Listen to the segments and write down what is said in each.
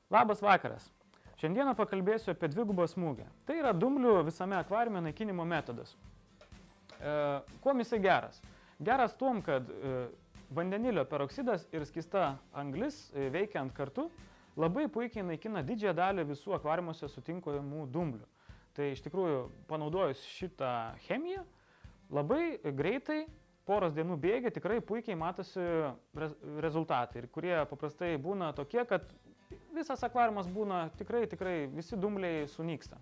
Labas vakaras. Šiandieną pakalbėsiu apie dvigubą smūgį. Tai yra dumblių visame akvariume naikinimo metodas. Kuom jisai geras? Geras tuom, kad vandenilio peroksidas ir skysta anglis veikiant kartu labai puikiai naikina didžiąją dalį visų akvariumuose sutinkamų dumblių. Tai iš tikrųjų, panaudojus šitą chemiją, labai greitai poros dienų bėgyje tikrai puikiai matosi rezultatai, ir kurie paprastai būna tokie, kad visas akvariumas būna tikrai visi dumbliai sunyksta.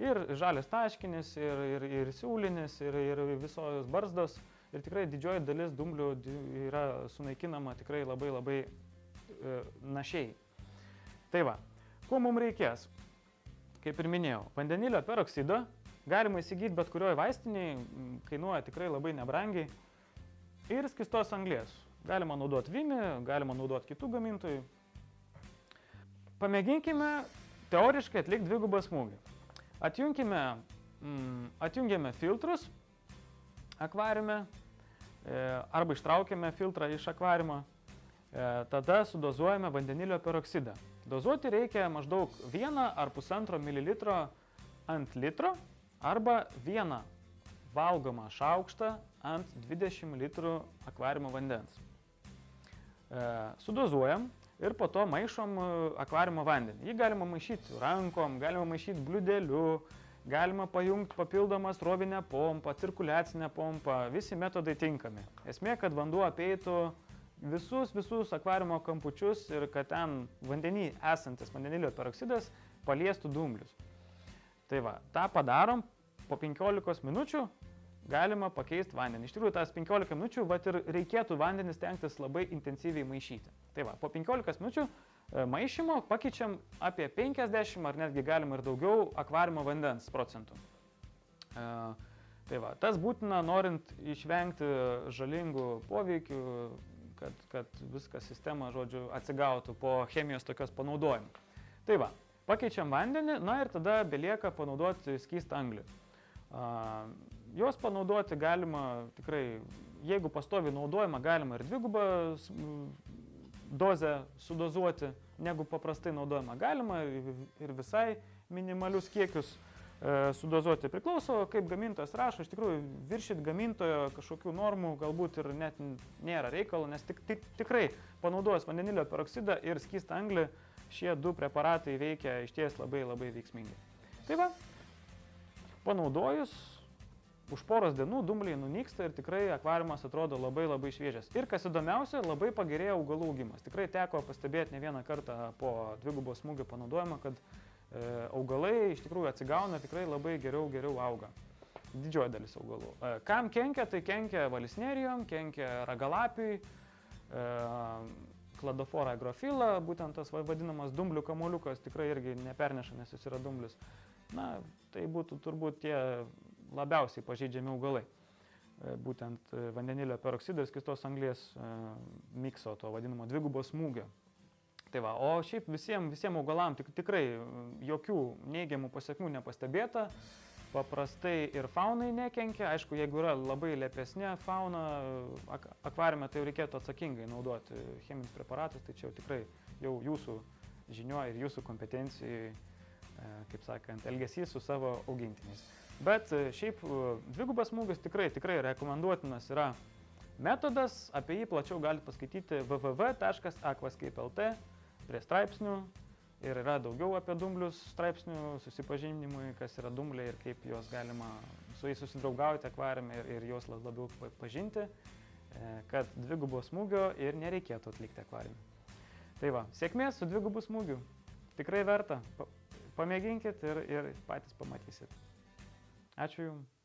Ir žalias taškinis, ir siūlinis, ir visos barzdos. Ir tikrai didžioji dalis dumblių yra sunaikinama tikrai labai našiai. Tai va, ko mums reikės? Kaip ir minėjau, vandenilio peroksido galima įsigyti bet kurioje vaistinėje, kainuoja tikrai labai nebrangiai. Ir skystos anglies. Galima naudoti Vimi, galima naudoti kitų gamintojų. Pamėginkime teoriškai atlikti dvigubą smūgį. Atjungiame filtrus akvariume arba ištraukiame filtrą iš akvariumo. Tada sudozuojame vandenilio peroksidą. Dozuoti reikia maždaug 1 ar 1,5 ml ant litro arba 1 valgomą šaukštą ant 20 litrų akvariumo vandens. Sudozuojam ir po to maišom akvariumo vandenį. Jį galima maišyti rankom, galima maišyti bliūdeliu, galima pajungti papildomą srovinę pompą, cirkuliacinę pompą. Visi metodai tinkami. Esmė, kad vanduo apeitų visus akvariumo kampučius ir kad ten vandenį esantis vandenilio peroksidas paliestų dumblius. Tai va, tą padarom, po 15 minučių galima pakeisti vandenį. Iš tikrųjų, tas 15 minučių ir reikėtų vandenį stengtis labai intensyviai maišyti. Tai va, po 15 minučių maišymo pakeičiam apie 50 ar netgi galima ir daugiau akvariumo vandens procentų. Tai va, tas būtina norint išvengti žalingų poveikių, kad viskas sistema, žodžiu, atsigautų po chemijos tokios panaudojimo. Tai va, pakeičiam vandenį, na ir tada belieka panaudoti skystą anglį. Jos panaudoti galima tikrai, jeigu pastoviai naudojama, galima ir dvigubą dozę sudozuoti, negu paprastai naudojama. Galima ir visai minimalius kiekius sudozuoti. Priklauso, kaip gamintojas rašo, iš tikrųjų viršyti gamintojo kažkokių normų galbūt ir net nėra reikalo, nes tikrai panaudojus vandenilio peroksidą ir skystą anglį, šie du preparatai veikia išties labai veiksmingai. Tai va, panaudojus, už poros dienų dumbliai nunyksta ir tikrai akvariumas atrodo labai šviežias. Ir kas įdomiausia, labai pagerėja augalų augimas. Tikrai teko pastebėti ne vieną kartą po dvigubo smūgio panaudojimo, kad augalai iš tikrųjų atsigauna, tikrai labai geriau auga. Didžioji dalis augalų. Kam kenkia? Tai kenkia valisnerijom, kenkia ragalapiui, Cladophora agrophila, būtent tas vadinamas dumblių kamuoliukas, tikrai irgi neperneša, nes jis yra dumblis. Na, tai būtų turbūt tie labiausiai pažeidžiami augalai. Būtent vandenilio peroksido ir skystos anglies mikso, to vadinamo dvigubo smūgio. Tai va, o šiaip visiems augalam tikrai jokių neigiamų pasekmių nepastebėta. Paprastai ir faunai nekenkia. Aišku, jeigu yra labai lepesnė fauna akvariume, tai reikėtų atsakingai naudoti cheminius preparatus. Tai čia jau tikrai jau jūsų žinioj ir jūsų kompetencijai, kaip sakant, elgesys su savo augintiniais. Bet šiaip dvigubas smūgis tikrai rekomenduotinas yra metodas. Apie jį plačiau galite paskaityti www.aquascape.lt prie straipsnių. Ir yra daugiau apie dumblius straipsnių susipažinimui, kas yra dumbliai ir kaip juos galima su jais susidraugauti akvariume ir juos labiau pažinti, kad dvigubo smūgio ir nereikėtų atlikti akvariume. Tai va, sėkmės su dvigubu smūgiu. Tikrai verta. Pamėginkit ir patys pamatysit. Ačiū Jums.